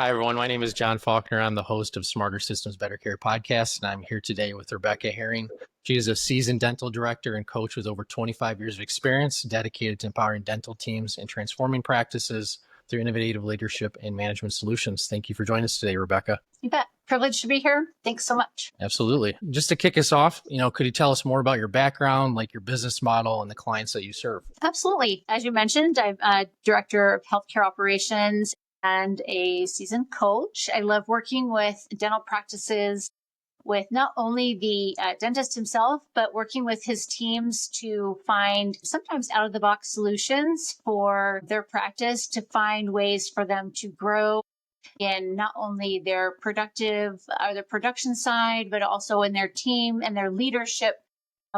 Hi, everyone. My name is John Faulkner. I'm the host of Smarter Systems, Better Care podcast, and I'm here today with Rebecca Herring. She is a seasoned dental director and coach with over 25 years of experience, dedicated to empowering dental teams and transforming practices through innovative leadership and management solutions. Thank you for joining us today, Rebecca. You bet. Privileged to be here. Thanks so much. Absolutely. Just to kick us off, could you tell us more about your background, like your business model and the clients that you serve? Absolutely. As you mentioned, I'm a director of healthcare operations and a seasoned coach. I love working with dental practices with not only the dentist himself, but working with his teams to find sometimes out of the box solutions for their practice, to find ways for them to grow in not only their production side, but also in their team and their leadership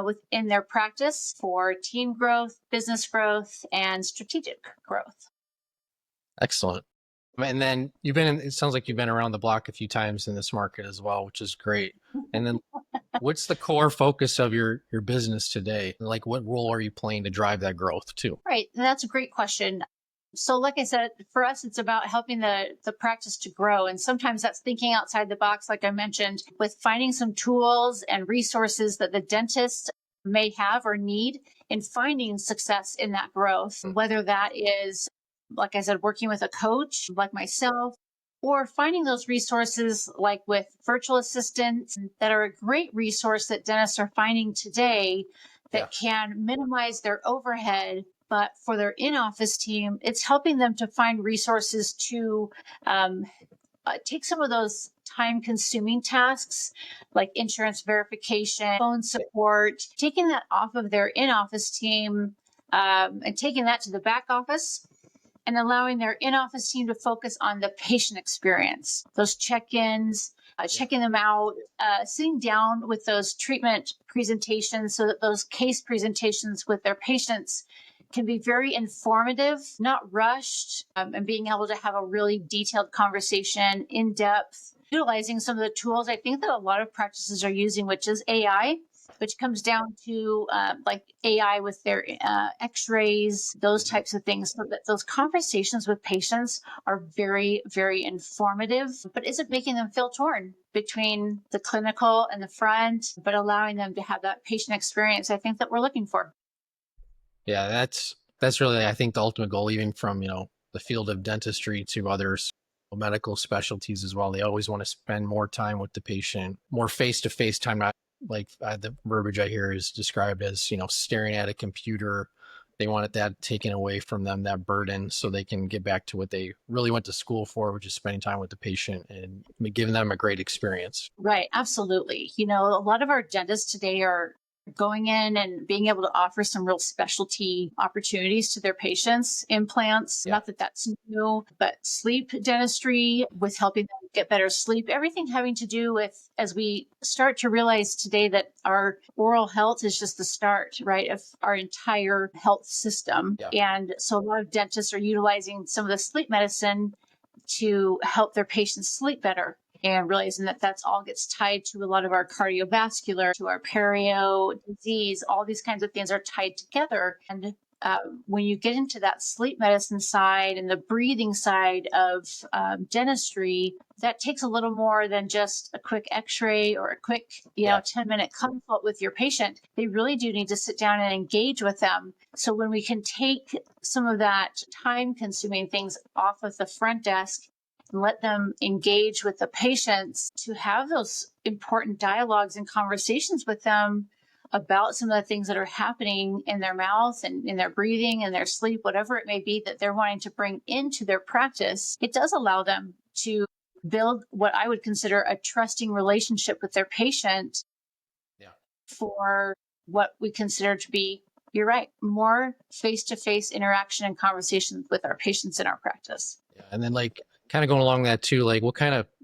within their practice for team growth, business growth, and strategic growth. Excellent. And then it sounds like you've been around the block a few times in this market as well, which is great. And then what's the core focus of your business today? Like what role are you playing to drive that growth too? Right. And that's a great question. So like I said, for us, it's about helping the practice to grow. And sometimes that's thinking outside the box, like I mentioned, with finding some tools and resources that the dentist may have or need in finding success in that growth, whether that is, like I said, working with a coach like myself, or finding those resources like with virtual assistants that are a great resource that dentists are finding today that can minimize their overhead. But for their in-office team, it's helping them to find resources to take some of those time-consuming tasks like insurance verification, phone support, taking that off of their in-office team and taking that to the back office and allowing their in-office team to focus on the patient experience, those check-ins, checking them out, sitting down with those treatment presentations so that those case presentations with their patients can be very informative, not rushed, and being able to have a really detailed conversation in depth, utilizing some of the tools I think that a lot of practices are using, which is AI, which comes down to like AI with their x-rays, those types of things, so that those conversations with patients are very, very informative, but isn't making them feel torn between the clinical and the front, but allowing them to have that patient experience I think that we're looking for. Yeah, that's really, I think, the ultimate goal, even from, the field of dentistry to others medical specialties as well. They always want to spend more time with the patient, more face-to-face time, not like the verbiage I hear is described as, staring at a computer. They want that taken away from them, that burden, so they can get back to what they really went to school for, which is spending time with the patient and giving them a great experience. Right. Absolutely. A lot of our dentists today are going in and being able to offer some real specialty opportunities to their patients, implants, not that that's new, but sleep dentistry with helping them get better sleep, everything having to do with, as we start to realize today that our oral health is just the start, right, of our entire health system. And so a lot of dentists are utilizing some of the sleep medicine to help their patients sleep better, and realizing that that's all gets tied to a lot of our cardiovascular, to our perio disease. All these kinds of things are tied together. And when you get into that sleep medicine side and the breathing side of dentistry, that takes a little more than just a quick x-ray or a quick 10-minute consult with your patient. They really do need to sit down and engage with them. So when we can take some of that time consuming things off of the front desk and let them engage with the patients, to have those important dialogues and conversations with them about some of the things that are happening in their mouth and in their breathing and their sleep, whatever it may be that they're wanting to bring into their practice, it does allow them to build what I would consider a trusting relationship with their patient for what we consider to be, you're right, more face-to-face interaction and conversation with our patients in our practice. Yeah. And then kind of going along that too,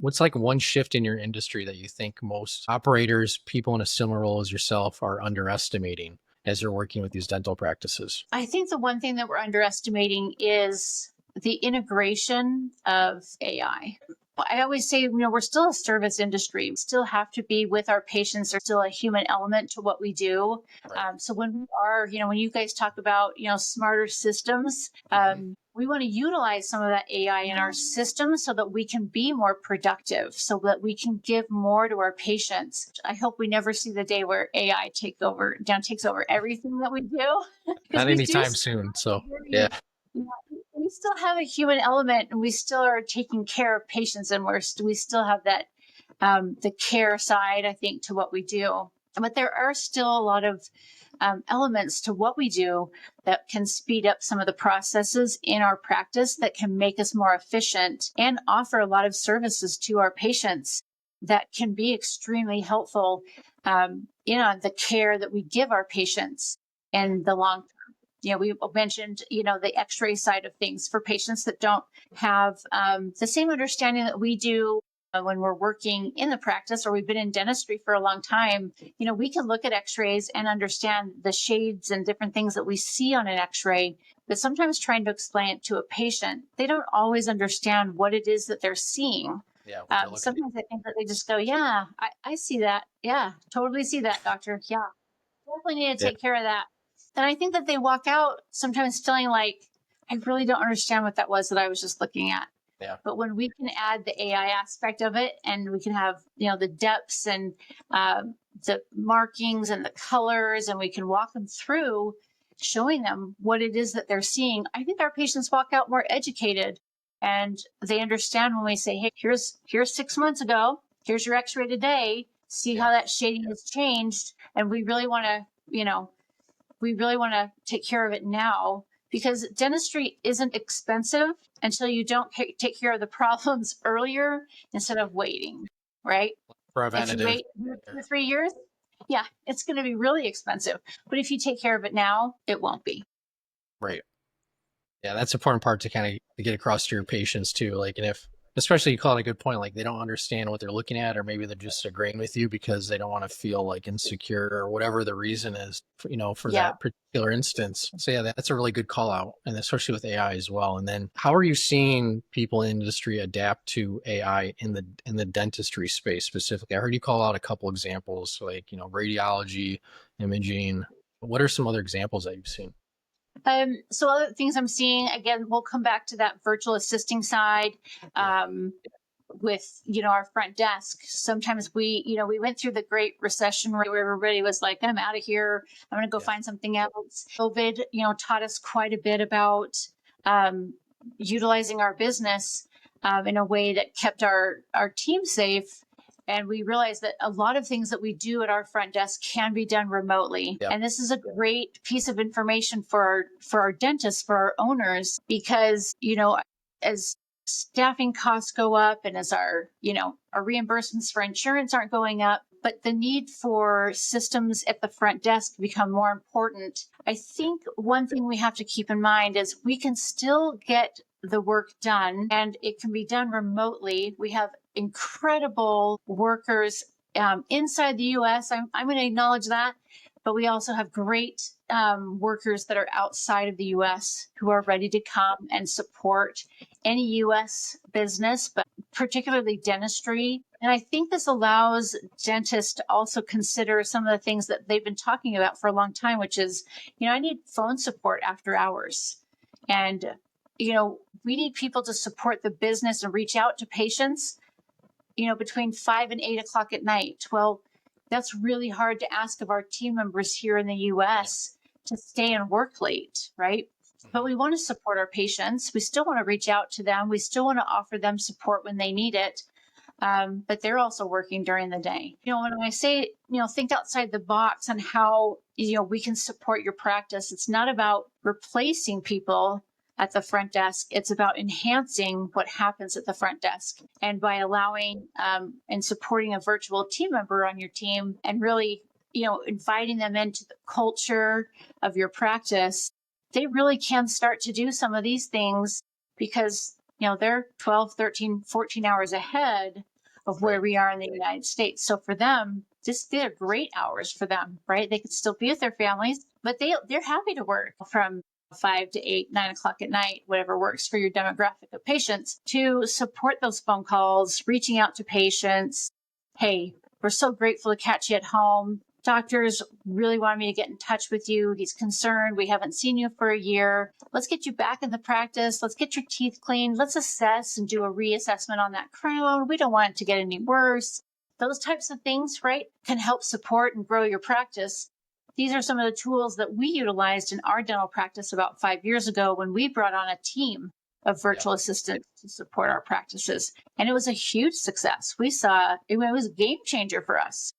what's like one shift in your industry that you think most operators, people in a similar role as yourself, are underestimating as you're working with these dental practices? I think the one thing that we're underestimating is the integration of AI. I always say, we're still a service industry. We still have to be with our patients. There's still a human element to what we do. Right. So when we are, when you guys talk about, smarter systems, we want to utilize some of that AI in our system so that we can be more productive, so that we can give more to our patients. I hope we never see the day where AI takes over everything that we do, because Not we do anytime still soon. So have a yeah, very, we still have a human element, and we still are taking care of patients, and we still have that the care side, I think, to what we do. But there are still a lot of elements to what we do that can speed up some of the processes in our practice, that can make us more efficient and offer a lot of services to our patients that can be extremely helpful the care that we give our patients in the long term. We mentioned, the x-ray side of things for patients that don't have the same understanding that we do when we're working in the practice, or we've been in dentistry for a long time. We can look at x-rays and understand the shades and different things that we see on an x-ray, but sometimes trying to explain it to a patient, they don't always understand what it is that they're seeing. yeah, what they're looking at. Sometimes I think that they just go, yeah, I see that. Yeah, totally see that, doctor. Yeah, definitely need to Yeah, take care of that. And I think that they walk out sometimes feeling like, I really don't understand what that was that I was just looking at. yeah, But when we can add the AI aspect of it, and we can have, the depths and uh, the markings and the colors, and we can walk them through, showing them what it is that they're seeing, I think our patients walk out more educated, and they understand when we say, hey, here's 6 months ago, here's your x-ray today, see yeah. how that shading has changed, and we really want to, take care of it now, because dentistry isn't expensive until you don't take care of the problems earlier instead of waiting, right? If you Preventative. wait 2 or 3 years, yeah, it's going to be really expensive. But if you take care of it now, it won't be. Right. Yeah, that's an important part to kind of get across to your patients too. Like, and if, especially you call it a good point, like they don't understand what they're looking at, or maybe they're just agreeing with you because they don't want to feel like insecure or whatever the reason is, for Yeah. that particular instance. So yeah, that's a really good call out, and especially with AI as well. And then, how are you seeing people in industry adapt to AI in the dentistry space specifically? I heard you call out a couple examples, like radiology, imaging. What are some other examples that you've seen? So other things I'm seeing, again, we'll come back to that virtual assisting side. Yeah, With our front desk, sometimes we went through the Great Recession where everybody was like, I'm out of here, I'm going to go yeah, find something else. COVID taught us quite a bit about um, utilizing our business in a way that kept our team safe. And we realized that a lot of things that we do at our front desk can be done remotely, yeah, and this is a great piece of information for our dentists, for our owners, because as staffing costs go up, and as our reimbursements for insurance aren't going up, but the need for systems at the front desk become more important. I yeah, think one thing we have to keep in mind is we can still get the work done, and it can be done remotely. We have incredible workers inside the US. I'm going to acknowledge that. But we also have great workers that are outside of the US who are ready to come and support any US business, but particularly dentistry. And I think this allows dentists to also consider some of the things that they've been talking about for a long time, which is, I need phone support after hours. And, we need people to support the business and reach out to patients, between 5 and 8 o'clock at night. Well, that's really hard to ask of our team members here in the yeah. US to stay and work late, right? But Mhm. we want to support our patients. We still want to reach out to them. We still want to offer them support when they need it. But they're also working during the day. When I say, think outside the box on how, we can support your practice, it's not about replacing people at the front desk. It's about enhancing what happens at the front desk. And by allowing and supporting a virtual team member on your team, and really, inviting them into the culture of your practice, they really can start to do some of these things, because they're 12, 13, 14 hours ahead of where Right. we are in the United States. So for them, they're great hours for them, right? They can still be with their families, but they're happy to work from 5 to 8, 9 o'clock at night, whatever works for your demographic of patients, to support those phone calls, reaching out to patients. Hey, we're so grateful to catch you at home. doctors really wanted me to get in touch with you. He's concerned. We haven't seen you for a year. Let's get you back in the practice. Let's get your teeth cleaned. Let's assess and do a reassessment on that crown. We don't want it to get any worse. Those types of things, right, can help support and grow your practice. These are some of the tools that we utilized in our dental practice about 5 years ago when we brought on a team of Yeah. virtual assistants to support our practices. And it was a huge success. We saw it was a game changer for us.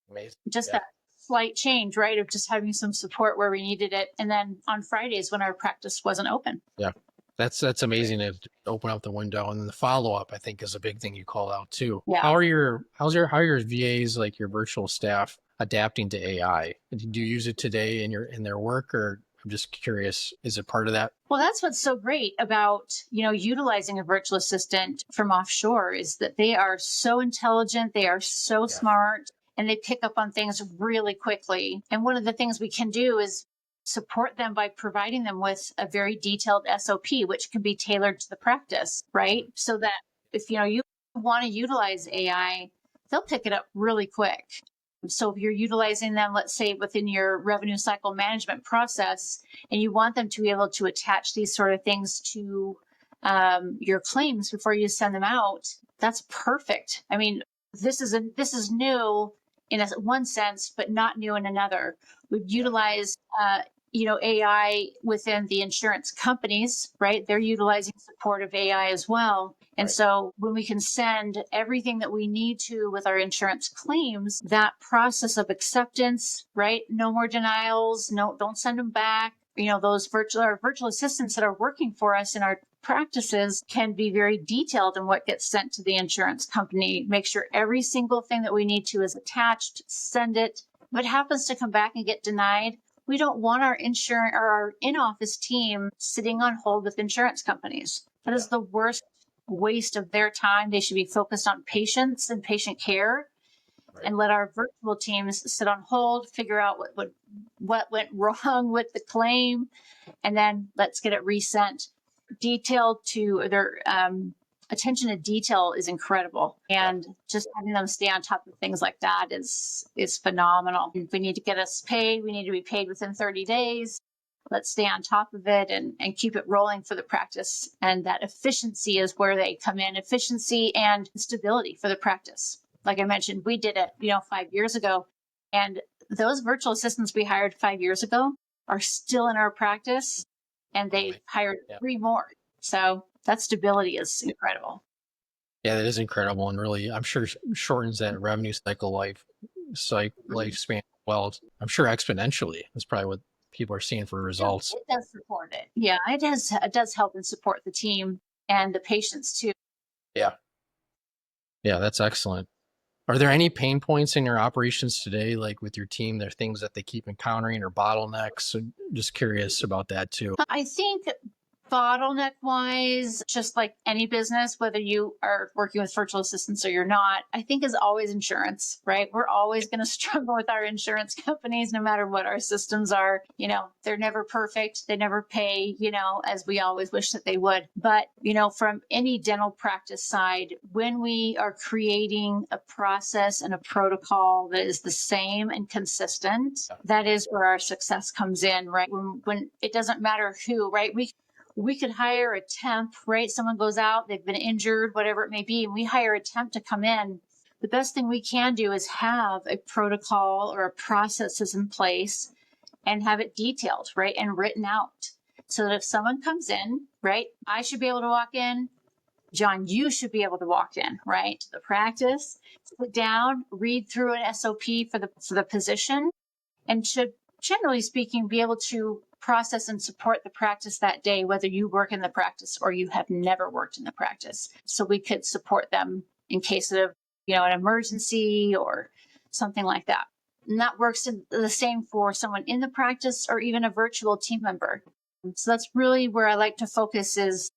Amazing. Just Yeah. that slight change, right, of just having some support where we needed it. And then on Fridays when our practice wasn't open. Yeah. That's amazing to open up the window. And then the follow up, I think, is a big thing you call out too. Yeah. How are your VAs, like your virtual staff, adapting to AI? Do you use it today in their work, or I'm just curious, is it part of that? Well, that's what's so great about, utilizing a virtual assistant from offshore is that they are so intelligent, they are so Yeah. smart, and they pick up on things really quickly. And one of the things we can do is support them by providing them with a very detailed SOP, which can be tailored to the practice, right? So that if you want to utilize AI, they'll pick it up really quick. So if you're utilizing them, let's say within your revenue cycle management process, and you want them to be able to attach these sort of things to your claims before you send them out, that's perfect. I mean, this is new in one sense, but not new in another. We've utilized AI within the insurance companies, right? They're utilizing support of AI as well. And Right. so when we can send everything that we need to with our insurance claims, that process of acceptance, right? No more denials. No, don't send them back. Those virtual assistants that are working for us in our practices can be very detailed in what gets sent to the insurance company. Make sure every single thing that we need to is attached, send it. If it happens to come back and get denied, we don't want our insurance or our in-office team sitting on hold with insurance companies. That is the worst waste of their time. They should be focused on patients and patient care, Right. and let our virtual teams sit on hold, figure out what went wrong with the claim, and then let's get it resent. Detailed to their attention to detail is incredible, and just having them stay on top of things like that is phenomenal. If we need to get us paid, we need to be paid within 30 days. Let's stay on top of it and keep it rolling for the practice. And that efficiency is where they come in, efficiency and stability for the practice. Like I mentioned, we did it 5 years ago, and those virtual assistants we hired 5 years ago are still in our practice, and they hired 3 more. So that stability is incredible. Yeah, that is incredible, and really, I'm sure shortens that revenue cycle lifespan. Well, I'm sure exponentially. That's probably what people are seeing for results. It does support it. Yeah, it does. It does help and support the team and the patients too. Yeah, yeah, that's excellent. Are there any pain points in your operations today, like with your team? There are things that they keep encountering or bottlenecks. So just curious about that too. I think bottleneck wise, just like any business, whether you are working with virtual assistants or you're not, I think is always insurance, right? We're always going to struggle with our insurance companies, no matter what our systems are. They're never perfect. They never pay, as we always wish that they would. But, from any dental practice side, when we are creating a process and a protocol that is the same and consistent, that is where our success comes in, right? When it doesn't matter who, right? We could hire a temp, right? Someone goes out, they've been injured, whatever it may be, and we hire a temp to come in. The best thing we can do is have a protocol or a processes in place and have it detailed, right? And written out so that if someone comes in, right, I should be able to walk in. John, you should be able to walk in, right, to the practice, sit down, read through an SOP for the position, and should, generally speaking, be able to process and support the practice that day, whether you work in the practice or you have never worked in the practice. So we could support them in case of, an emergency or something like that. And that works the same for someone in the practice or even a virtual team member. So that's really where I like to focus, is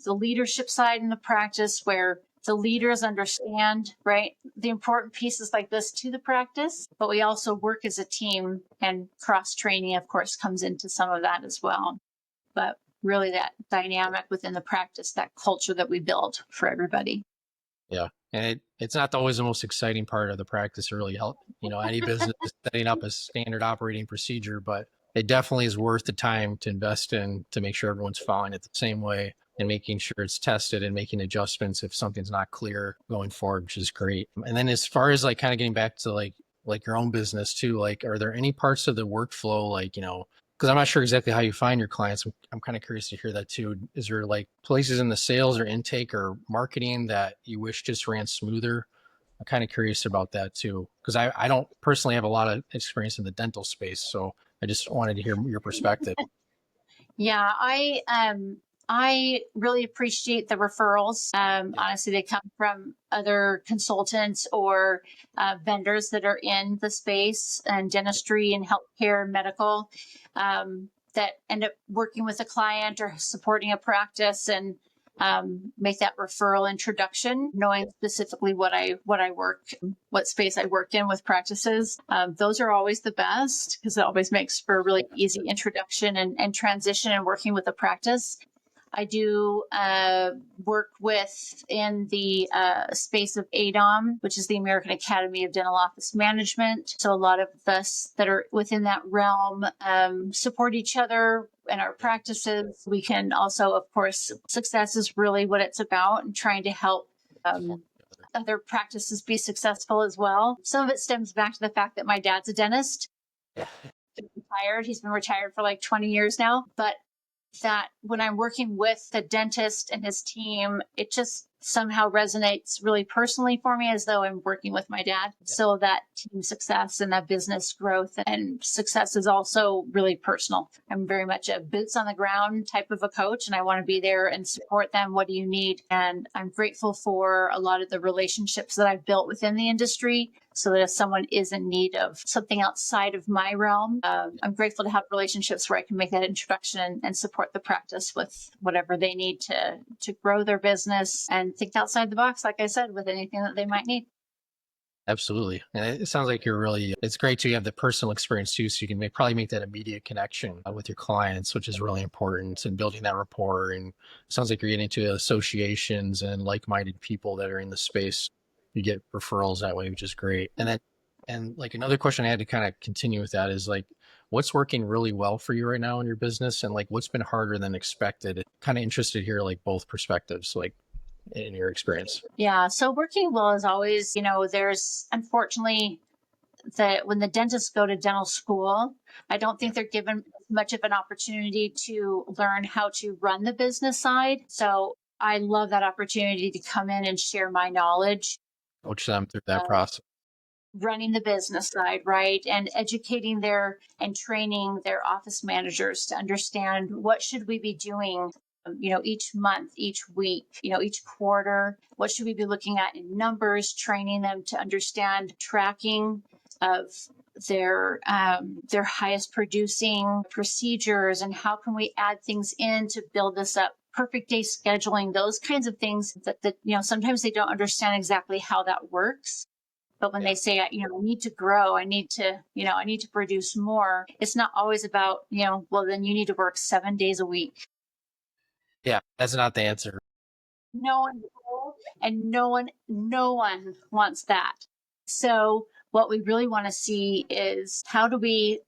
the leadership side in the practice, where the leaders understand, right, the important pieces like this to the practice, but we also work as a team, and cross training, of course, comes into some of that as well. But really that dynamic within the practice, that culture that we build for everybody. Yeah. And it's not always the most exciting part of the practice to really help, any business is setting up a standard operating procedure, but it definitely is worth the time to invest in to make sure everyone's following it the same way and making sure it's tested and making adjustments if something's not clear going forward, which is great. And then as far as like kind of getting back to like your own business too, like are there any parts of the workflow like, because I'm not sure exactly how you find your clients. I'm kind of curious to hear that too. Is there like places in the sales or intake or marketing that you wish just ran smoother? I'm kind of curious about that too, because I don't personally have a lot of experience in the dental space. So I just wanted to hear your perspective. Yeah, I really appreciate the referrals. Yeah. Honestly, they come from other consultants or vendors that are in the space and dentistry and healthcare, medical, that end up working with a client or supporting a practice and make that referral introduction, knowing specifically what space I worked in with practices. Those are always the best because it always makes for a really easy introduction and transition and working with a practice. I do work with in the space of ADOM, which is the American Academy of Dental Office Management. So a lot of us that are within that realm support each other in our practices. We can also, of course, success is really what it's about and trying to help other practices be successful as well. Some of it stems back to the fact that my dad's a dentist. He's retired. He's been retired for like 20 years now. But that when I'm working with the dentist and his team, it just somehow resonates really personally for me as though I'm working with my dad. So that team success and that business growth and success is also really personal. I'm very much a boots on the ground type of a coach, and I want to be there and support them. What do you need? And I'm grateful for a lot of the relationships that I've built within the industry so that if someone is in need of something outside of my realm, I'm grateful to have relationships where I can make that introduction and support the practice with whatever they need to grow their business and think outside the box, like I said, with anything that they might need. Absolutely. And it sounds like it's great to have the personal experience too. So you can probably make that immediate connection with your clients, which is really important and building that rapport. And it sounds like you're getting to associations and like-minded people that are in the space. You get referrals that way, which is great. And like another question I had to kind of continue with that is like, what's working really well for you right now in your business? And like, what's been harder than expected? Kind of interested here, like both perspectives, like in your experience. Yeah. So working well is always, there's unfortunately that when the dentists go to dental school, I don't think they're given much of an opportunity to learn how to run the business side. So I love that opportunity to come in and share my knowledge Coach them through that of process. running the business side, right? And educating their and training their office managers to understand what should we be doing, each month, each week, each quarter, what should we be looking at in numbers, training them to understand tracking of their highest producing procedures and how can we add things in to build this up, perfect day scheduling, those kinds of things that sometimes they don't understand exactly how that works. But when Yeah. they say, I need to grow, I need to produce more, it's not always about, well, then you need to work 7 days a week. Yeah. That's not the answer. No one will, and no one wants that. So what we really want to see is how do we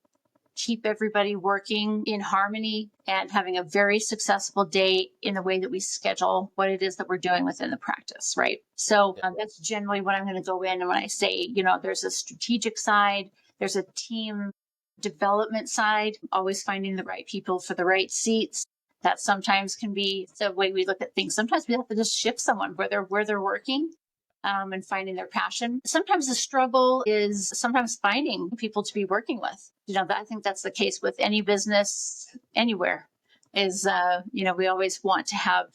keep everybody working in harmony and having a very successful day in the way that we schedule what it is that we're doing within the practice, right? So Yeah. that's generally what I'm going to go in. And when I say, there's a strategic side, there's a team development side, always finding the right people for the right seats. That sometimes can be the way we look at things. Sometimes we have to just shift someone where they're working and finding their passion. Sometimes the struggle is sometimes finding people to be working with. I think that's the case with any business anywhere. Is we always want to have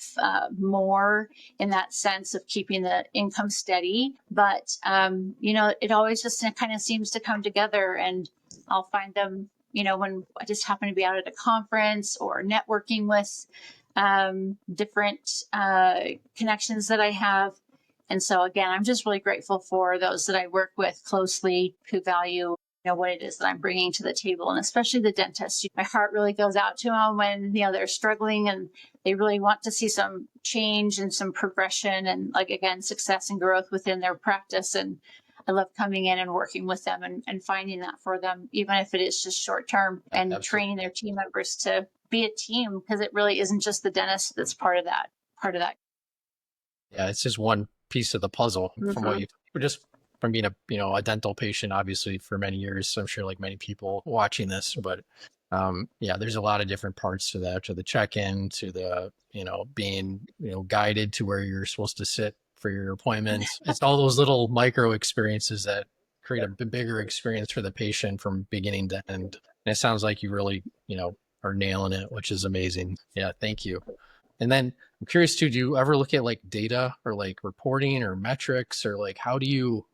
more in that sense of keeping the income steady, but it always just kind of seems to come together, and I'll find them. When I just happen to be out at a conference or networking with different connections that I have. And so again, I'm just really grateful for those that I work with closely who value, what it is that I'm bringing to the table, and especially the dentists. My heart really goes out to them when, they're struggling and They really want to see some change and some progression and, like, again, success and growth within their practice. And I love coming in and working with them and finding that for them, even if it is just short term, Yeah, and absolutely. training their team members to be a team, because it really isn't just the dentist that's part of that. Part of that. Yeah, it's just one piece of the puzzle from what Mm-hmm. you just from being a a dental patient, obviously for many years. So I'm sure like many people watching this, but yeah, there's a lot of different parts to that, to the check-in, to the being guided to where you're supposed to sit for your appointments. It's all those little micro experiences that create a bigger experience for the patient from beginning to end. And it sounds like you really are nailing it, which is amazing. Yeah, thank you. And then I'm curious too, do you ever look at like data or like reporting or metrics, or like how do you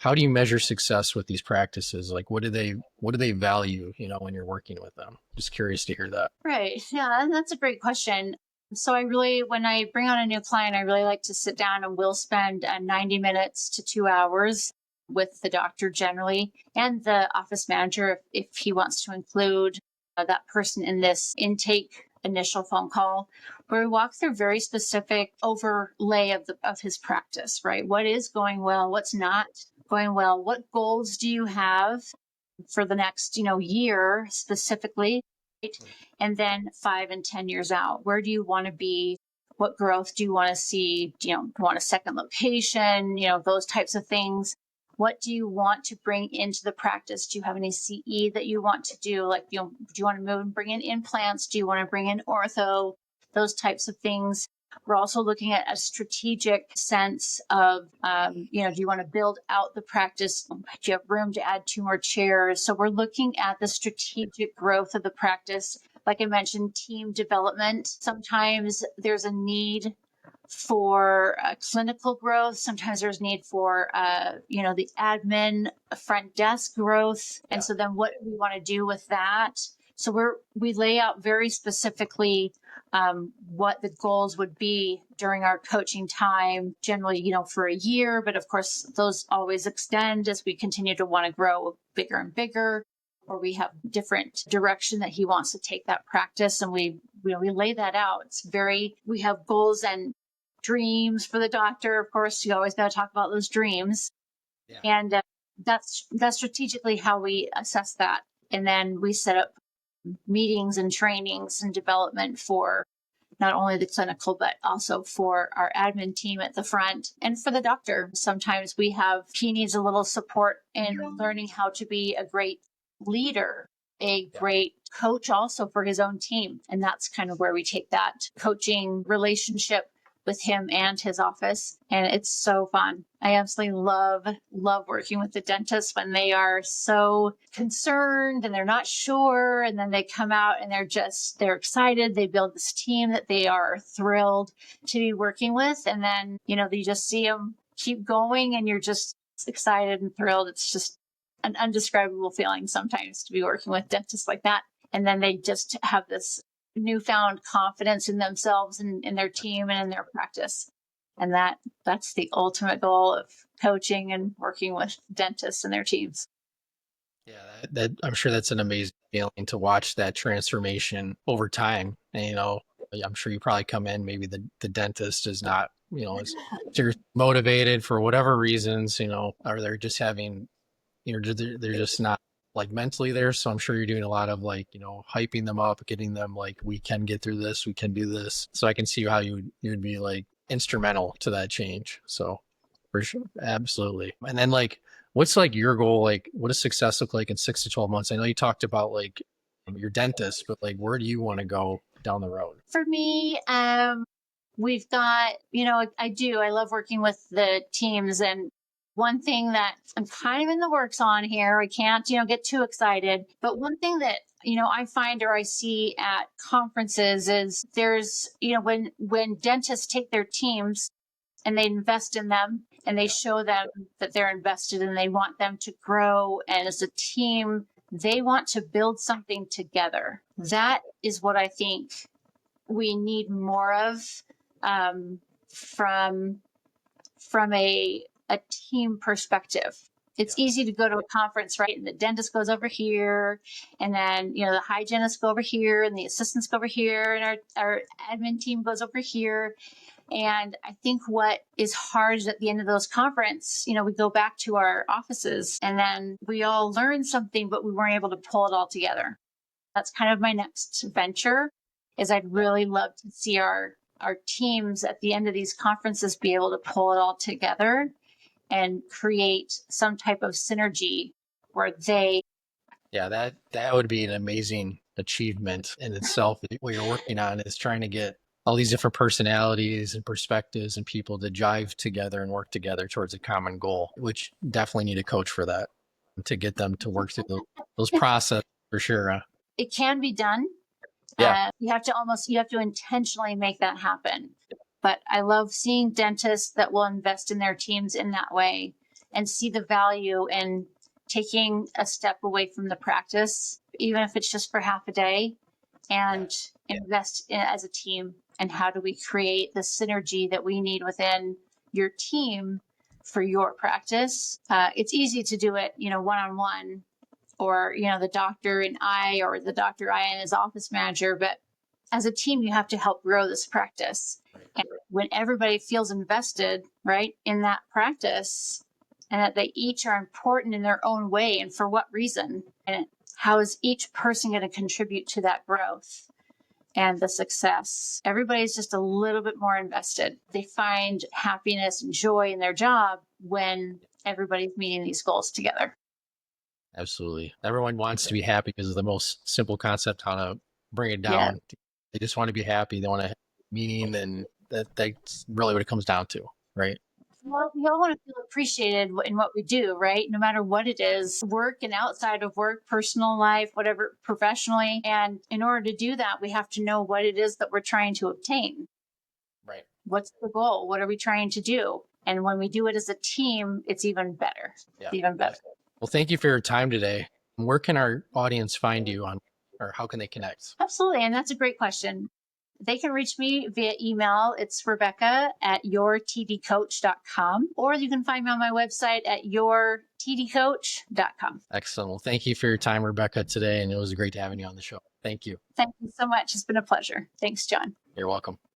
measure success with these practices? Like what do they value, when you're working with them? Just curious to hear that. Right. Yeah, and that's a great question. So I really, when I bring on a new client, I really like to sit down, and we'll spend 90 minutes to 2 hours with the doctor generally, and the office manager if he wants to include that person in this intake initial phone call, where we walk through very specific overlay of his practice, right? What is going well? What's not going well? What goals do you have for the next year specifically, right? And then 5 and 10 years out, where do you want to be? What growth do you want to see? Do you want a second location? Those types of things. What do you want to bring into the practice? Do you have any CE that you want to do? Like, do you want to move and bring in implants? Do you want to bring in ortho? Those types of things. We're also looking at a strategic sense of, do you want to build out the practice? Do you have room to add 2 more chairs? So we're looking at the strategic growth of the practice. Like I mentioned, team development. Sometimes there's a need for clinical growth. Sometimes there's need for, the admin front desk growth. And Yeah. so then what do we want to do with that? So we lay out very specifically what the goals would be during our coaching time, generally, for a year. But of course, those always extend as we continue to want to grow bigger and bigger, or we have different direction that he wants to take that practice. And we lay that out. We have goals and dreams for the doctor. Of course, you always got to talk about those dreams. Yeah. And that's strategically how we assess that. And then we set up meetings and trainings and development for not only the clinical, but also for our admin team at the front and for the doctor. Sometimes he needs a little support in learning how to be a great leader, a Yeah. great coach also for his own team. And that's kind of where we take that coaching relationship with him and his office. And it's so fun. I absolutely love working with the dentists when they are so concerned and they're not sure. And then they come out and they're excited. They build this team that they are thrilled to be working with. And then, you just see them keep going and you're just excited and thrilled. It's just an undescribable feeling sometimes to be working with dentists like that. And then they just have this newfound confidence in themselves and in their team and in their practice. And that's the ultimate goal of coaching and working with dentists and their teams. Yeah, that I'm sure that's an amazing feeling to watch that transformation over time. And I'm sure you probably come in, maybe the dentist is not, is they're motivated for whatever reasons, or they're just having, they're just not like mentally there. So I'm sure you're doing a lot of like, hyping them up, getting them like, we can get through this, we can do this. So I can see how you'd be like instrumental to that change. So for sure, absolutely. And then like, what's like your goal? Like, what does success look like in 6 to 12 months? I know you talked about like your dentist, but like, where do you want to go down the road? For me, we've got, I love working with the teams. And one thing that I'm kind of in the works on here, I can't, get too excited, but one thing that, I find or I see at conferences is there's, when dentists take their teams and they invest in them and they Yeah. show them that they're invested and they want them to grow. And as a team, they want to build something together. That is what I think we need more of, from a team perspective. It's easy to go to a conference, right? And the dentist goes over here, and then, the hygienists go over here, and the assistants go over here, and our admin team goes over here. And I think what is hard is at the end of those conference, we go back to our offices and then we all learn something, but we weren't able to pull it all together. That's kind of my next venture is I'd really love to see our teams at the end of these conferences be able to pull it all together and create some type of synergy where they. Yeah, that would be an amazing achievement in itself. What you're working on is trying to get all these different personalities and perspectives and people to jive together and work together towards a common goal, which definitely need a coach for that to get them to work through those processes for sure. It can be done. Yeah. You have to intentionally make that happen. But I love seeing dentists that will invest in their teams in that way and see the value in taking a step away from the practice, even if it's just for half a day, and invest in, as a team. And how do we create the synergy that we need within your team for your practice? It's easy to do it, one-on-one, or, the doctor and I, or the doctor I and his office manager. But as a team, you have to help grow this practice. And when everybody feels invested, right, in that practice, and that they each are important in their own way and for what reason, and how is each person going to contribute to that growth and the success, everybody's just a little bit more invested. They find happiness and joy in their job when everybody's meeting these goals together. Absolutely. Everyone wants to be happy because of the most simple concept, how to bring it Yeah. down. They just want to be happy. They want to have meaning, and that's really what it comes down to, right? Well, we all want to feel appreciated in what we do, right? No matter what it is, work and outside of work, personal life, whatever, professionally. And in order to do that, we have to know what it is that we're trying to obtain. Right. What's the goal? What are we trying to do? And when we do it as a team, it's even better. Yeah. It's even better. Well, thank you for your time today. Where can our audience find you on, or how can they connect? Absolutely. And that's a great question. They can reach me via email. It's Rebecca@yourtdcoach.com, or you can find me on my website at yourtdcoach.com. Excellent. Well, thank you for your time, Rebecca, today. And it was great having you on the show. Thank you. Thank you so much. It's been a pleasure. Thanks, John. You're welcome.